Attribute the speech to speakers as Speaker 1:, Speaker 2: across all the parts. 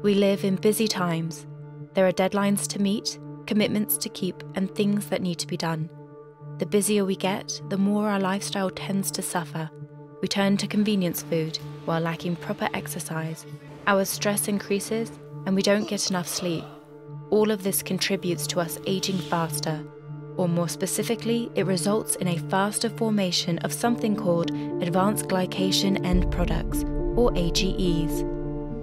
Speaker 1: We live in busy times. There are deadlines to meet, commitments to keep, and things that need to be done. The busier we get, the more our lifestyle tends to suffer. We turn to convenience food while lacking proper exercise. Our stress increases, and we don't get enough sleep. All of this contributes to us aging faster, or more specifically, it results in a faster formation of something called advanced glycation end products, or AGEs.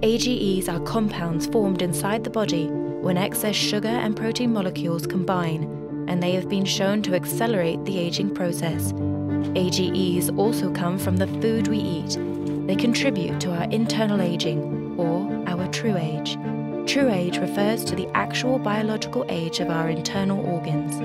Speaker 1: AGEs are compounds formed inside the body when excess sugar and protein molecules combine, and they have been shown to accelerate the aging process. AGEs also come from the food we eat. They contribute to our internal aging, or our true age. True age refers to the actual biological age of our internal organs.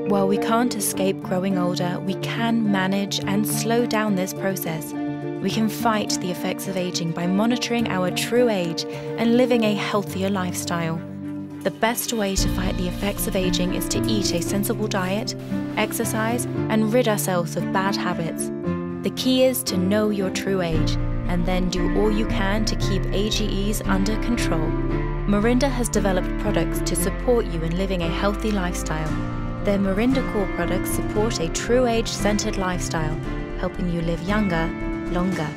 Speaker 1: While we can't escape growing older, we can manage and slow down this process. We can fight the effects of aging by monitoring our true age and living a healthier lifestyle. The best way to fight the effects of aging is to eat a sensible diet, exercise, and rid ourselves of bad habits. The key is to know your true age and then do all you can to keep AGEs under control. Morinda has developed products to support you in living a healthy lifestyle. Their Morinda Core products support a true age-centered lifestyle, helping you live younger, longer.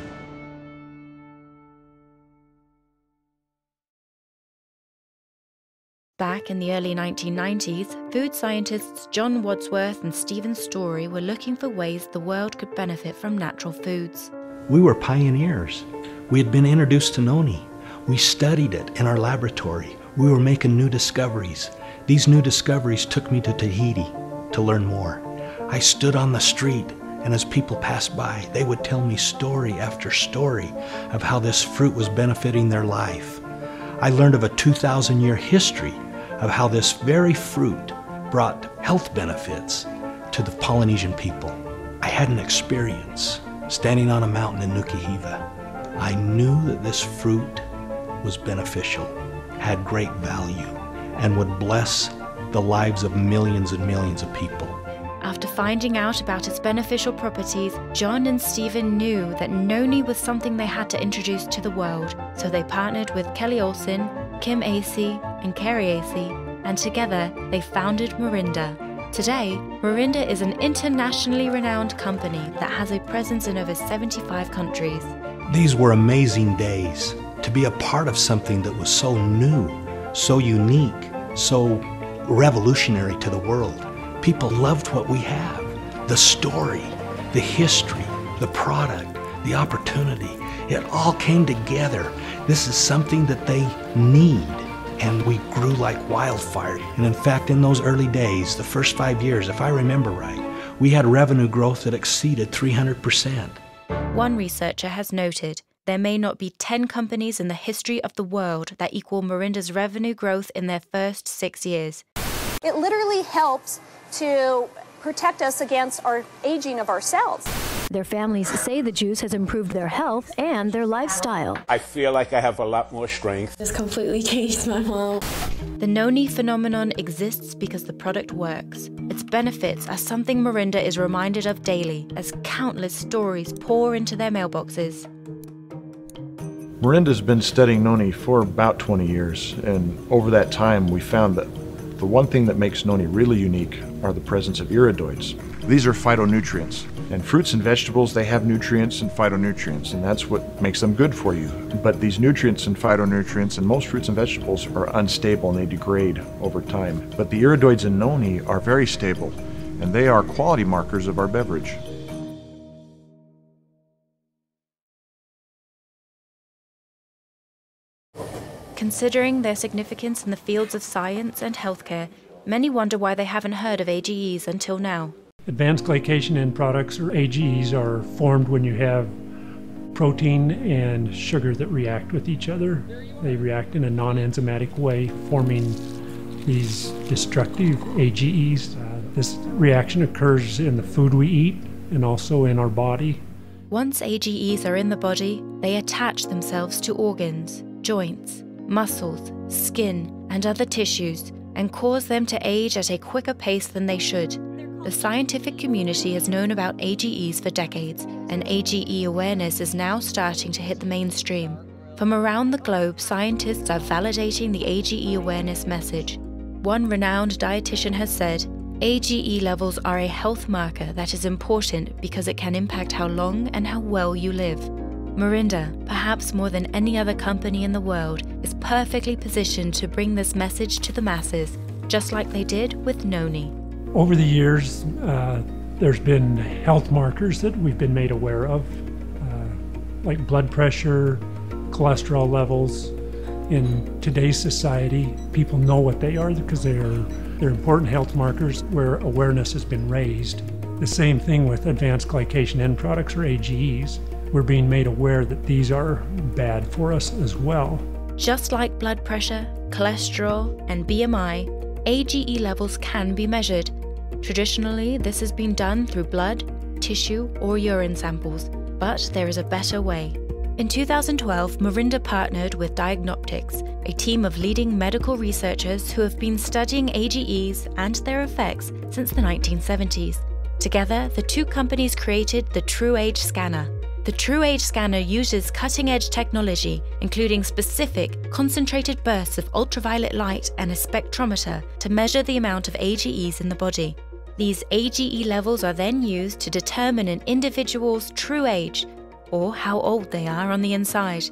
Speaker 1: Back in the early 1990s, food scientists John Wadsworth and Stephen Story were looking for ways the world could benefit from natural foods.
Speaker 2: We were pioneers. We had been introduced to noni. We studied it in our laboratory. We were making new discoveries. These new discoveries took me to Tahiti to learn more. I stood on the street, and as people passed by, they would tell me story after story of how this fruit was benefiting their life. I learned of a 2,000-year history of how this very fruit brought health benefits to the Polynesian people. I had an experience standing on a mountain in Nukuhiva. I knew that this fruit was beneficial, had great value, and would bless the lives of millions and millions of people.
Speaker 1: After finding out about its beneficial properties, John and Stephen knew that noni was something they had to introduce to the world, so they partnered with Kelly Olsen, Kim Acey, and Kerry Acey, and together they founded Morinda. Today, Morinda is an internationally renowned company that has a presence in over 75 countries.
Speaker 2: These were amazing days to be a part of something that was so new, so unique, so revolutionary to the world. People loved what we have. The story, the history, the product, the opportunity. It all came together. This is something that they need. And we grew like wildfire. And in fact, in those early days, the first 5 years, if I remember right, we had revenue growth that exceeded 300%.
Speaker 1: One researcher has noted there may not be 10 companies in the history of the world that equal Morinda's revenue growth in their first 6 years.
Speaker 3: It literally helps to protect us against our aging of our cells.
Speaker 4: Their families say the juice has improved their health and their lifestyle.
Speaker 5: I feel like I have a lot more strength.
Speaker 6: It's completely changed my mom.
Speaker 1: The noni phenomenon exists because the product works. Its benefits are something Morinda is reminded of daily as countless stories pour into their mailboxes.
Speaker 7: Morinda's been studying noni for about 20 years, and over that time we found that the one thing that makes noni really unique are the presence of iridoids. These are phytonutrients, and fruits and vegetables, they have nutrients and phytonutrients, and that's what makes them good for you. But these nutrients and phytonutrients in most fruits and vegetables are unstable and they degrade over time. But the iridoids in noni are very stable, and they are quality markers of our beverage.
Speaker 1: Considering their significance in the fields of science and healthcare, many wonder why they haven't heard of AGEs until now.
Speaker 8: Advanced glycation end products, or AGEs, are formed when you have protein and sugar that react with each other. They react in a non-enzymatic way, forming these destructive AGEs. This reaction occurs in the food we eat and also in our body.
Speaker 1: Once AGEs are in the body, they attach themselves to organs, joints, muscles, skin, and other tissues, and cause them to age at a quicker pace than they should. The scientific community has known about AGEs for decades, and AGE awareness is now starting to hit the mainstream. From around the globe, scientists are validating the AGE awareness message. One renowned dietitian has said, AGE levels are a health marker that is important because it can impact how long and how well you live. Morinda, perhaps more than any other company in the world, is perfectly positioned to bring this message to the masses, just like they did with Noni.
Speaker 8: Over the years, there's been health markers that we've been made aware of, like blood pressure, cholesterol levels. In today's society, people know what they are because they're important health markers where awareness has been raised. The same thing with advanced glycation end products, or AGEs. We're being made aware that these are bad for us as well.
Speaker 1: Just like blood pressure, cholesterol, and BMI, AGE levels can be measured. Traditionally, this has been done through blood, tissue, or urine samples, but there is a better way. In 2012, Morinda partnered with Diagnostics, a team of leading medical researchers who have been studying AGEs and their effects since the 1970s. Together, the two companies created the TruAge scanner. The TruAge scanner uses cutting-edge technology, including specific, concentrated bursts of ultraviolet light and a spectrometer to measure the amount of AGEs in the body. These AGE levels are then used to determine an individual's true age, or how old they are on the inside.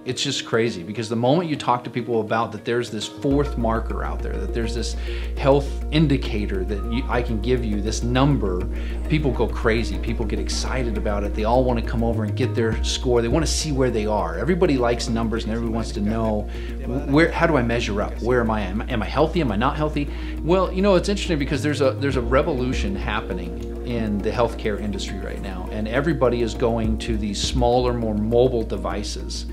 Speaker 9: It's just crazy because the moment you talk to people about that there's this fourth marker out there, that there's this health indicator that I can give you, this number, people go crazy. People get excited about it. They all want to come over and get their score. They want to see where they are. Everybody likes numbers and everybody wants to know, how do I measure up? Where am I? Am I healthy? Am I not healthy? Well, you know, it's interesting because there's a revolution happening in the healthcare industry right now, and everybody is going to these smaller, more mobile devices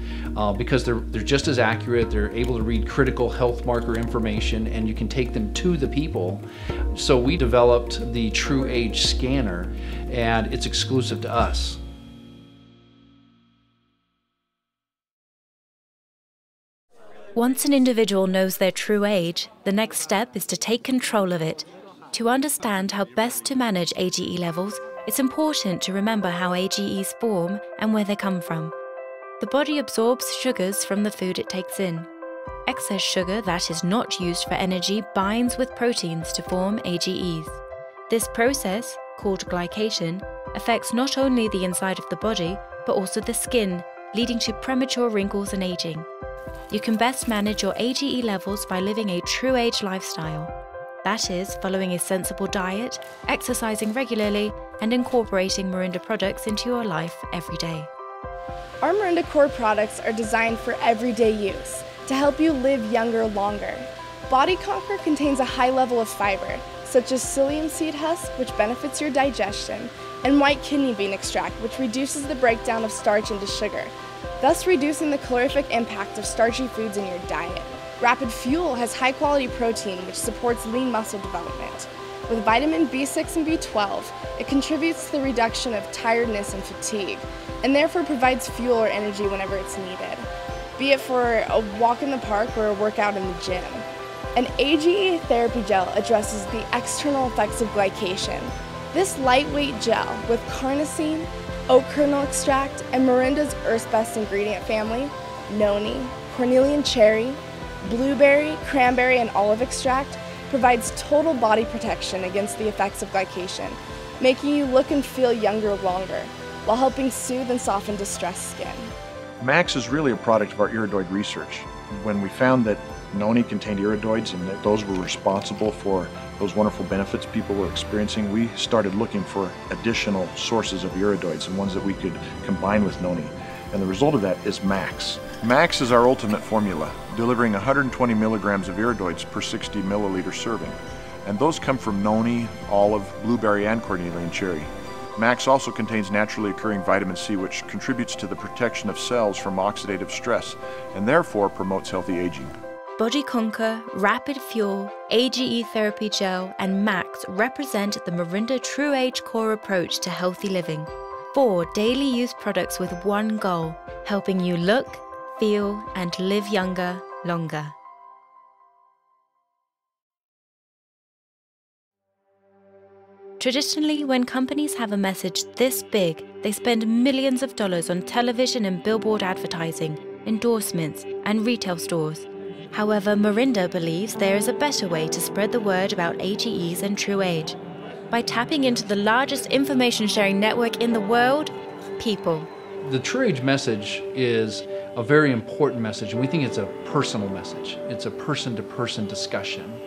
Speaker 9: because they're just as accurate. They're able to read critical health marker information, and you can take them to the people. So we developed the TruAge scanner, and it's exclusive to us.
Speaker 1: Once an individual knows their true age, the next step is to take control of it. To understand how best to manage AGE levels, it's important to remember how AGEs form and where they come from. The body absorbs sugars from the food it takes in. Excess sugar that is not used for energy binds with proteins to form AGEs. This process, called glycation, affects not only the inside of the body, but also the skin, leading to premature wrinkles and aging. You can best manage your AGE levels by living a TruAge lifestyle. That is, following a sensible diet, exercising regularly, and incorporating Morinda products into your life every day.
Speaker 10: Our Morinda core products are designed for everyday use to help you live younger longer. Body Conquer contains a high level of fiber, such as psyllium seed husk, which benefits your digestion, and white kidney bean extract, which reduces the breakdown of starch into sugar, thus reducing the calorific impact of starchy foods in your diet. Rapid Fuel has high-quality protein which supports lean muscle development. With vitamin B6 and B12, it contributes to the reduction of tiredness and fatigue, and therefore provides fuel or energy whenever it's needed, be it for a walk in the park or a workout in the gym. An AGE therapy gel addresses the external effects of glycation. This lightweight gel with carnosine, oat kernel extract, and Morinda's Earth's Best ingredient family, noni, cornelian cherry, blueberry, cranberry, and olive extract provides total body protection against the effects of glycation, making you look and feel younger longer, while helping soothe and soften distressed skin.
Speaker 7: Max is really a product of our iridoid research. When we found that noni contained iridoids and that those were responsible for those wonderful benefits people were experiencing, we started looking for additional sources of iridoids and ones that we could combine with noni. And the result of that is Max. Max is our ultimate formula, delivering 120 milligrams of iridoids per 60 milliliter serving. And those come from noni, olive, blueberry, and cornelian cherry. Max also contains naturally occurring vitamin C, which contributes to the protection of cells from oxidative stress and therefore promotes healthy aging.
Speaker 1: Body Conquer, Rapid Fuel, AGE Therapy Gel, and Max represent the Morinda TruAge core approach to healthy living. 4 daily use products with one goal, helping you look, feel, and live younger, longer. Traditionally, when companies have a message this big, they spend millions of dollars on television and billboard advertising, endorsements, and retail stores. However, Morinda believes there is a better way to spread the word about AGEs and true age, by tapping into the largest information-sharing network in the world, people.
Speaker 9: The True Age message is a very important message, and we think it's a personal message. It's a person-to-person discussion.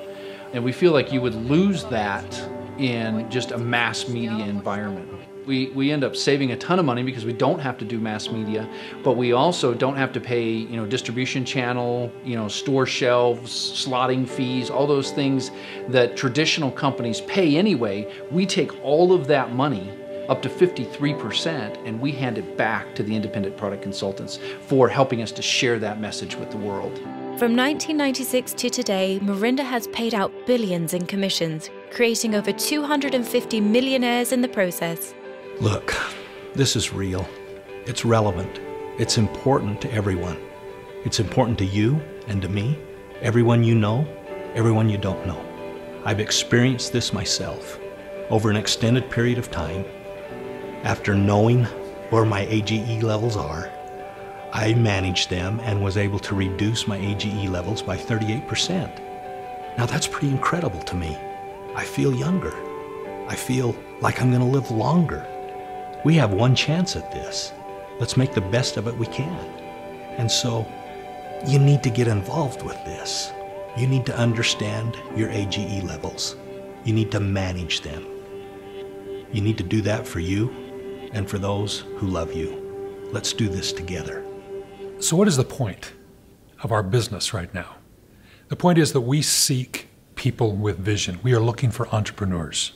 Speaker 9: And we feel like you would lose that in just a mass media environment. We end up saving a ton of money because we don't have to do mass media, but we also don't have to pay, distribution channel, store shelves, slotting fees, all those things that traditional companies pay anyway. We take all of that money, up to 53%, and we hand it back to the independent product consultants for helping us to share that message with the world.
Speaker 1: From 1996 to today, Morinda has paid out billions in commissions, creating over 250 millionaires in the process.
Speaker 2: Look, this is real. It's relevant. It's important to everyone. It's important to you and to me, everyone you know, everyone you don't know. I've experienced this myself over an extended period of time. After knowing where my AGE levels are, I managed them and was able to reduce my AGE levels by 38%. Now that's pretty incredible to me. I feel younger. I feel like I'm going to live longer. We have one chance at this. Let's make the best of it we can. And so you need to get involved with this. You need to understand your AGE levels. You need to manage them. You need to do that for you and for those who love you. Let's do this together.
Speaker 11: So what is the point of our business right now? The point is that we seek people with vision. We are looking for entrepreneurs.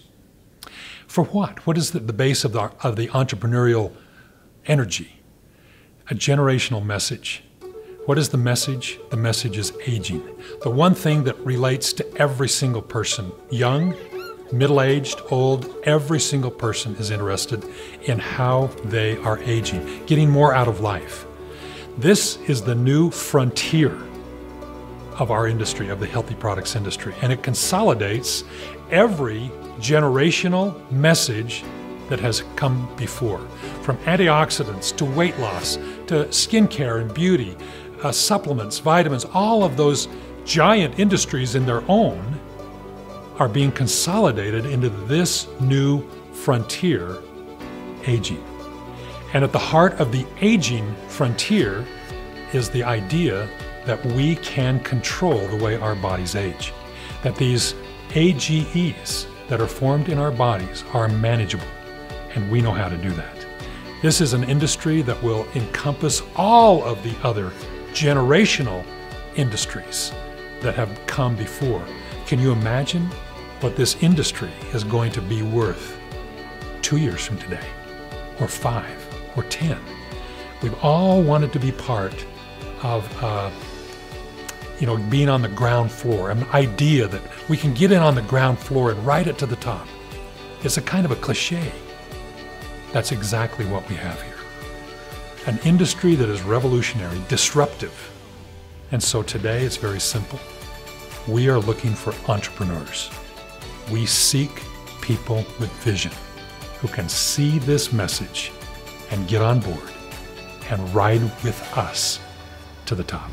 Speaker 11: For what? What is the base of the entrepreneurial energy? A generational message. What is the message? The message is aging. The one thing that relates to every single person, young, middle-aged, old, every single person is interested in how they are aging, getting more out of life. This is the new frontier of our industry, of the healthy products industry, and it consolidates every generational message that has come before, from antioxidants to weight loss to skincare and beauty, supplements, vitamins. All of those giant industries in their own are being consolidated into this new frontier, aging. And at the heart of the aging frontier is the idea that we can control the way our bodies age, that these AGEs that are formed in our bodies are manageable, and we know how to do that. This is an industry that will encompass all of the other generational industries that have come before. Can you imagine what this industry is going to be worth 2 years from today, or 5, or 10? We've all wanted to be part of being on the ground floor, an idea that we can get in on the ground floor and ride it to the top. It's a kind of a cliche. That's exactly what we have here. An industry that is revolutionary, disruptive. And so today it's very simple. We are looking for entrepreneurs. We seek people with vision who can see this message and get on board and ride with us to the top.